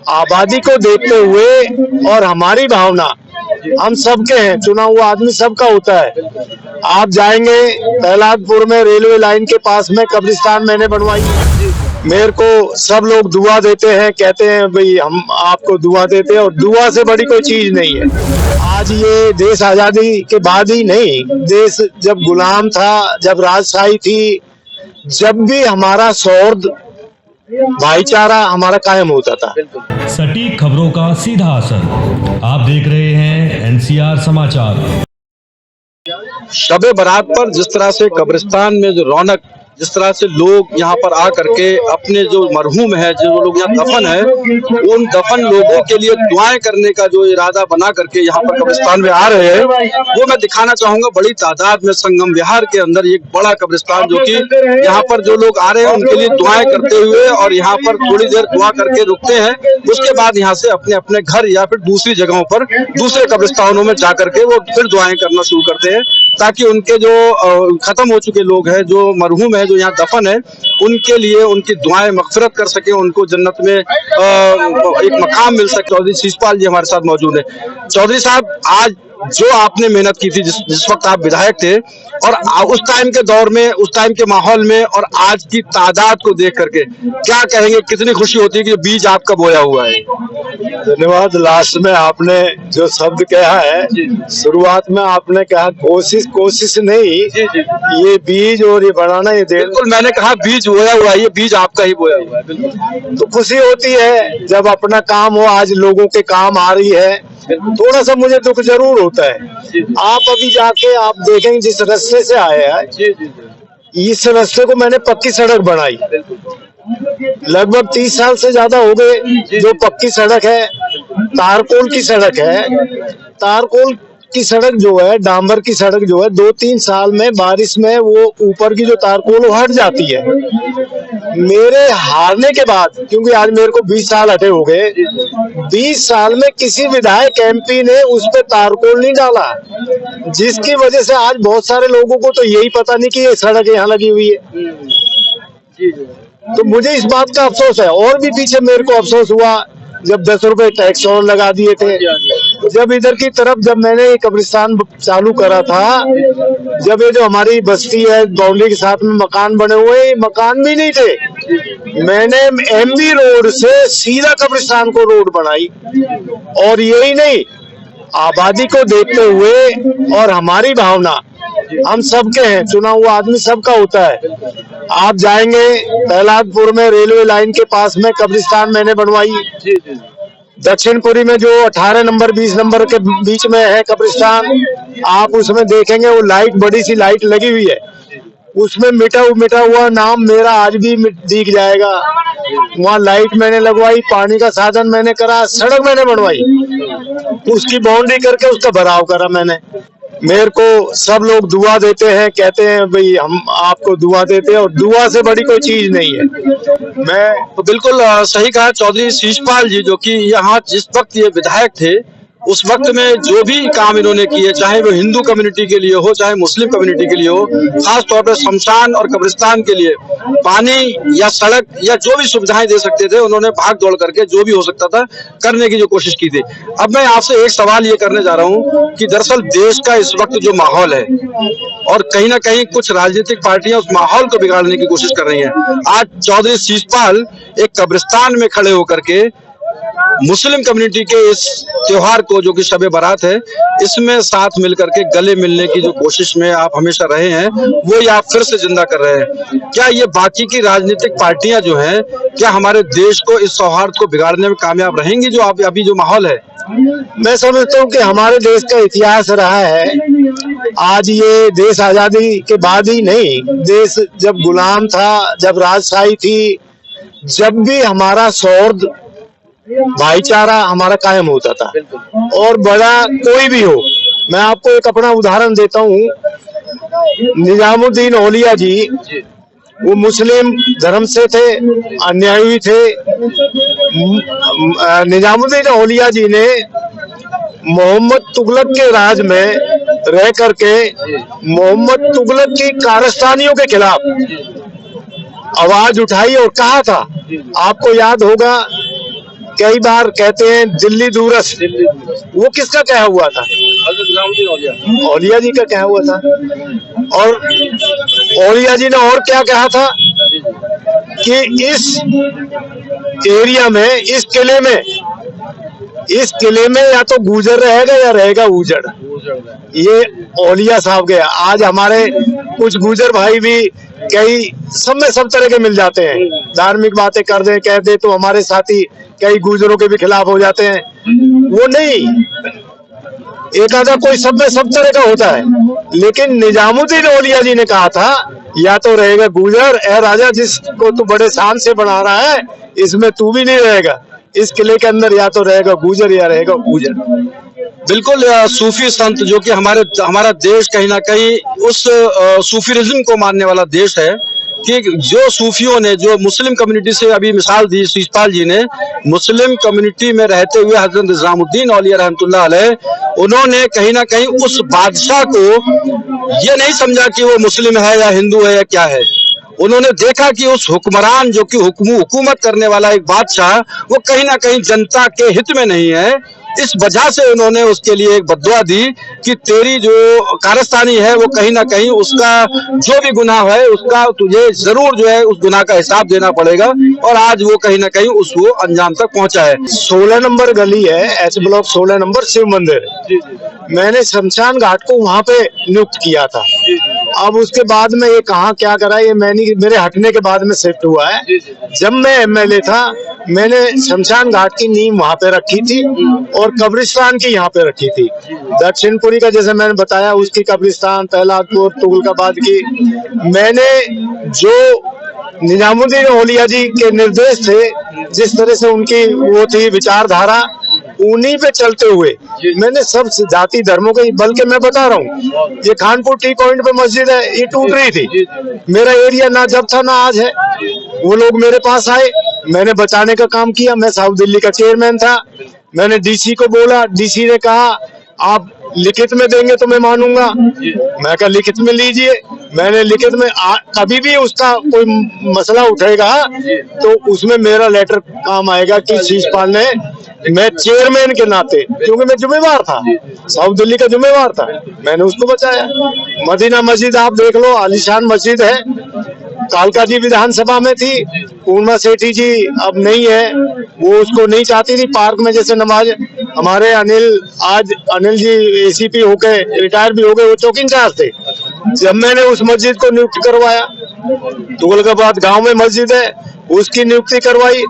आबादी को देखते हुए और हमारी भावना, हम सबके हैं, चुना हुआ आदमी सबका होता है। आप जाएंगे प्रहलादपुर में रेलवे लाइन के पास में कब्रिस्तान मैंने बनवाई। मेरे को सब लोग दुआ देते हैं, कहते हैं भाई हम आपको दुआ देते हैं, और दुआ से बड़ी कोई चीज नहीं है। आज ये देश आजादी के बाद ही नहीं, देश जब गुलाम था, जब राजशाही थी, जब भी हमारा सौहार्द भाईचारा हमारा कायम होता था। सटीक खबरों का सीधा असर। आप देख रहे हैं एनसीआर समाचार। शबे बारात पर जिस तरह से कब्रिस्तान में जो रौनक, जिस तरह से लोग यहाँ पर आ करके अपने जो मरहूम है, जो लोग यहाँ दफन है, उन दफन लोगों के लिए दुआएं करने का जो इरादा बना करके यहाँ पर कब्रिस्तान में आ रहे हैं, वो मैं दिखाना चाहूंगा। बड़ी तादाद में संगम विहार के अंदर एक बड़ा कब्रिस्तान, जो कि यहाँ पर जो लोग आ रहे हैं उनके लिए दुआएं करते हुए और यहाँ पर थोड़ी देर दुआ करके रुकते हैं। उसके बाद यहाँ से अपने अपने घर या फिर दूसरी जगहों पर, दूसरे कब्रिस्तानों में जा करके वो फिर दुआएं करना शुरू करते हैं, ताकि उनके जो खत्म हो चुके लोग हैं, जो मरहूम है, जो यहाँ दफन है, उनके लिए उनकी दुआएं मगफिरत कर सके, उनको जन्नत में एक मकाम मिल सके। चौधरी शीशपाल जी हमारे साथ मौजूद है। चौधरी साहब, आज जो आपने मेहनत की थी, जिस वक्त आप विधायक थे, और उस टाइम के दौर में, उस टाइम के माहौल में और आज की तादाद को देख करके क्या कहेंगे, कितनी खुशी होती है कि बीज आपका बोया हुआ है? धन्यवाद। लास्ट में आपने जो शब्द कहा है, शुरुआत में आपने कहा कोशिश नहीं, ये बीज और ये बढ़ाना, ये बिल्कुल मैंने कहा बीज बोया हुआ है, ये बीज आपका ही बोया हुआ है। बिल्कुल। तो खुशी होती है जब अपना काम हो, आज लोगों के काम आ रही है। थोड़ा सा मुझे दुख जरूर होता है। आप अभी जाके आप देखेंगे जिस रास्ते से आए हैं, इस रास्ते को मैंने पक्की सड़क बनाई, लगभग 30 साल से ज्यादा हो गए जो पक्की सड़क है। तारकोल की सड़क है, तारकोल की सड़क जो है, डांबर की सड़क जो है, 2-3 साल में बारिश में वो ऊपर की जो तारकोल हट जाती है। मेरे हारने के बाद, क्योंकि आज मेरे को 20 साल हटे हो गए, 20 साल में किसी विधायक एमपी ने उस पे तारकोल नहीं डाला, जिसकी वजह से आज बहुत सारे लोगों को तो यही पता नहीं कि ये सड़क यहाँ लगी हुई है। तो मुझे इस बात का अफसोस है। और भी पीछे मेरे को अफसोस हुआ जब 10 रुपए टैक्स और लगा दिए थे, जब इधर की तरफ जब मैंने ये कब्रिस्तान चालू करा था, जब ये जो हमारी बस्ती है, बाउंड्री के साथ में मकान बने हुए, मकान भी नहीं थे, मैंने एमबी रोड से सीधा कब्रिस्तान को रोड बनाई। और यही नहीं, आबादी को देखते हुए और हमारी भावना, हम सबके हैं, चुना हुआ आदमी सबका होता है। आप जाएंगे प्रहलादपुर में रेलवे लाइन के पास में कब्रिस्तान मैंने बनवाई। दक्षिणपुरी में जो 18 नंबर 20 नंबर के बीच में है कब्रिस्तान, आप उसमें देखेंगे वो लाइट, बड़ी सी लाइट लगी हुई है, उसमें मिटा हुआ नाम मेरा आज भी दिख जाएगा। वहाँ लाइट मैंने लगवाई, पानी का साधन मैंने करा, सड़क मैंने बनवाई, उसकी बाउंड्री करके उसका भराव करा मैंने। मेरे को सब लोग दुआ देते हैं, कहते हैं भाई हम आपको दुआ देते हैं, और दुआ से बड़ी कोई चीज नहीं है। मैं तो बिल्कुल सही कहा चौधरी शीशपाल जी, जो कि यहाँ जिस वक्त ये विधायक थे, उस वक्त में जो भी काम इन्होंने किए, चाहे वो हिंदू कम्युनिटी के लिए हो, चाहे मुस्लिम कम्युनिटी के लिए हो, खास तौर पर शमशान और कब्रिस्तान के लिए पानी या सड़क या जो भी सुविधाएं दे सकते थे, उन्होंने भाग दौड़ करके जो भी हो सकता था करने की जो कोशिश की थी। अब मैं आपसे एक सवाल ये करने जा रहा हूँ कि दरअसल देश का इस वक्त जो माहौल है, और कहीं ना कहीं कुछ राजनीतिक पार्टियां उस माहौल को बिगाड़ने की कोशिश कर रही हैं। आज चौधरी शीशपाल एक कब्रिस्तान में खड़े होकर के मुस्लिम कम्युनिटी के इस त्योहार को, जो कि शबे बारात है, इसमें साथ मिलकर के गले मिलने की जो कोशिश में आप हमेशा रहे हैं, वो ये आप फिर से जिंदा कर रहे हैं। क्या ये बाकी की राजनीतिक पार्टियां जो हैं, क्या हमारे देश को, इस सौहार्द को बिगाड़ने में कामयाब रहेंगी, जो अभी जो माहौल है? मैं समझता हूँ कि हमारे देश का इतिहास रहा है, आज ये देश आजादी के बाद ही नहीं, देश जब गुलाम था, जब राजशाही थी, जब भी हमारा सौहार्द भाईचारा हमारा कायम होता था। और बड़ा कोई भी हो, मैं आपको एक अपना उदाहरण देता हूँ। निजामुद्दीन औलिया जी, वो मुस्लिम धर्म से थे, अन्यायी थे। निजामुद्दीन औलिया जी ने मोहम्मद तुगलक के राज में रह करके मोहम्मद तुगलक की कारस्तानियों के खिलाफ आवाज उठाई और कहा था, आपको याद होगा कई बार कहते हैं दिल्ली दूरस्थ, वो किसका कहा हुआ था? औलिया जी का कहा हुआ था। और औलिया जी ने और क्या कहा था कि इस एरिया में, इस किले में या तो गुजर रहेगा या रहेगा उजड़। ये औलिया साहब गया। आज हमारे कुछ गुजर भाई भी कई सब तरह के मिल जाते हैं, धार्मिक बातें कर दे कह दे तो हमारे साथी कई गुजरों के भी खिलाफ हो जाते हैं। वो नहीं, एक आधा कोई सब तरह का होता है। लेकिन निजामुद्दीन औलिया जी ने कहा था या तो रहेगा गुजर, ए राजा जिसको तू बड़े शान से बना रहा है इसमें तू भी नहीं रहेगा। इस किले के अंदर या तो रहेगा गुजर या रहेगा उजड़। बिल्कुल, सूफी संत जो कि हमारा देश कहीं ना कहीं उस सूफीरिज्म को मानने वाला देश है कि जो सूफियों ने, जो मुस्लिम कम्युनिटी से अभी मिसाल दी शीशपाल जी ने, मुस्लिम कम्युनिटी में रहते हुए हजरत निजामुद्दीन औलिया रहमतुल्लाह अलैह, उन्होंने कहीं ना कहीं उस बादशाह को ये नहीं समझा कि वो मुस्लिम है या हिंदू है या क्या है। उन्होंने देखा कि उस हुक्मरान जो कि हुकूमत करने वाला एक बादशाह, वो कहीं ना कहीं जनता के हित में नहीं है। इस वजह से उन्होंने उसके लिए एक बद्दुआ दी कि तेरी जो कारस्तानी है वो कहीं ना कहीं उसका जो भी गुनाह है उसका तुझे जरूर जो है उस गुनाह का हिसाब देना पड़ेगा। और आज वो कहीं ना कहीं वो अंजाम तक पहुंचा है। 16 नंबर गली है, एच ब्लॉक 16 नंबर, शिव मंदिर। मैंने शमशान घाट को वहां पे नियुक्त किया था। अब उसके बाद में ये कहाँ क्या करा, ये मेरे हटने के बाद में शिफ्ट हुआ है। जब मैं एमएलए था मैंने शमशान घाट की नींव वहां पे रखी थी और कब्रिस्तान की यहाँ पे रखी थी। दक्षिणपुरी का जैसे मैंने बताया उसकी कब्रिस्तान, तहलादपुर, तुगलकाबाद की। मैंने जो निजामुद्दीन औलिया जी के निर्देश थे, जिस तरह से उनकी वो थी विचारधारा, उन्हीं पे चलते हुए मैंने सब जाति धर्मों के, बल्कि मैं बता रहा हूँ ये खानपुर टी पॉइंट पे मस्जिद है, ये टूट रही थी। मेरा एरिया ना जब था ना आज है। वो लोग मेरे पास आए, मैंने बचाने का काम किया। मैं साउथ दिल्ली का चेयरमैन था। मैंने डीसी को बोला, डीसी ने कहा आप लिखित में देंगे तो मैं मानूंगा। मैं कहा लिखित में लीजिए। मैंने लिखित में कभी भी उसका कोई मसला उठेगा तो उसमें मेरा लेटर काम आएगा कि शीशपाल ने, मैं चेयरमैन के नाते, क्योंकि मैं जिम्मेवार था, साउथ दिल्ली का जिम्मेवार था, मैंने उसको बचाया। मदीना मस्जिद आप देख लो, आलीशान मस्जिद है, कालका जी विधानसभा में थी, पूर्णा सेठी जी अब नहीं है, वो उसको नहीं चाहती थी। पार्क में जैसे नमाज, हमारे अनिल जी एसीपी होके रिटायर भी हो गए, वो चौकी इंचार्ज थे। जब मैंने उस मस्जिद को नियुक्त करवाया, तुगलकाबाद गांव में मस्जिद है, उसकी नियुक्ति करवाई,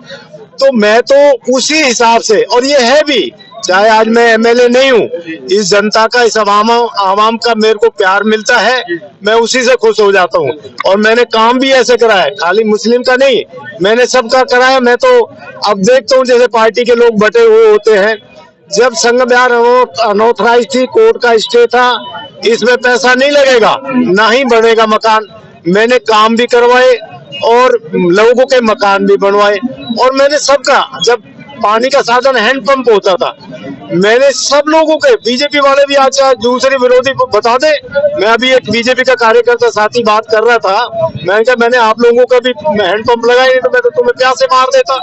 तो मैं तो उसी हिसाब से, और ये है भी, चाहे आज मैं एमएलए नहीं हूँ, इस जनता का, इस आवाम का मेरे को प्यार मिलता है, मैं उसी से खुश हो जाता हूँ। और मैंने काम भी ऐसे करा है, खाली मुस्लिम का नहीं, मैंने सबका कराया। मैं तो अब देखता हूँ जैसे पार्टी के लोग बटे हुए होते हैं। जब संघ विहार अनऑथराइज थी, कोर्ट का स्टे था, इसमें पैसा नहीं लगेगा, ना ही बनेगा मकान। मैंने काम भी करवाए और लोगों के मकान भी बनवाए। और मैंने सबका, जब पानी का साधन हैंडपंप होता था, मैंने सब लोगों के, बीजेपी वाले भी आज दूसरे विरोधी को बता दे, मैं अभी एक बीजेपी का कार्यकर्ता साथी बात कर रहा था, मैंने कहा मैंने आप लोगों का भी हैंडपंप लगाया नहीं तो मैं तो तुम्हें प्यासे मार देता।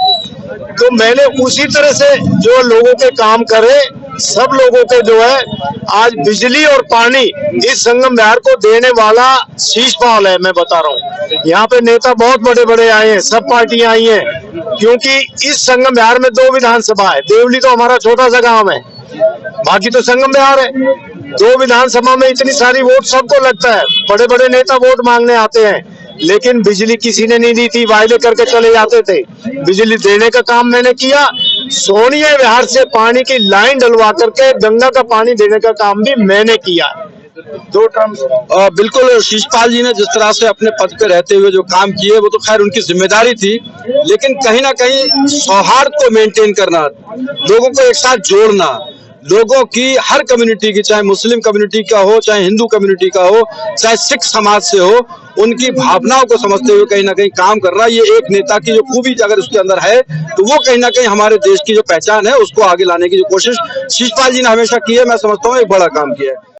तो मैंने उसी तरह से जो लोगों के काम करे, सब लोगों के जो है आज बिजली और पानी इस संगम विहार को देने वाला शीशपाल है। मैं बता रहा हूँ, यहाँ पे नेता बहुत बड़े बड़े आए हैं, सब पार्टियां आई हैं, क्योंकि इस संगम विहार में 2 विधानसभा है। देवली तो हमारा छोटा सा गांव है, बाकी तो संगम विहार है। 2 विधानसभा में इतनी सारी वोट सबको लगता है, बड़े बड़े नेता वोट मांगने आते हैं, लेकिन बिजली किसी ने नहीं दी थी, वायदे करके चले जाते थे। बिजली देने का काम मैंने किया, सोनिया विहार से पानी की लाइन डलवा करके गंगा का पानी देने का काम भी मैंने किया। 2 टर्म। बिल्कुल, शीशपाल जी ने जिस तरह से अपने पद पे रहते हुए जो काम किए वो तो खैर उनकी जिम्मेदारी थी, लेकिन कहीं ना कहीं सौहार्द को मेंटेन करना, लोगों को एक साथ जोड़ना, लोगों की हर कम्युनिटी की, चाहे मुस्लिम कम्युनिटी का हो, चाहे हिंदू कम्युनिटी का हो, चाहे सिख समाज से हो, उनकी भावनाओं को समझते हुए कहीं ना कहीं काम कर रहा है। ये एक नेता की जो खूबी अगर उसके अंदर है तो वो कहीं ना कहीं हमारे देश की जो पहचान है उसको आगे लाने की जो कोशिश शीशपाल जी ने हमेशा की है, मैं समझता हूँ एक बड़ा काम किया है।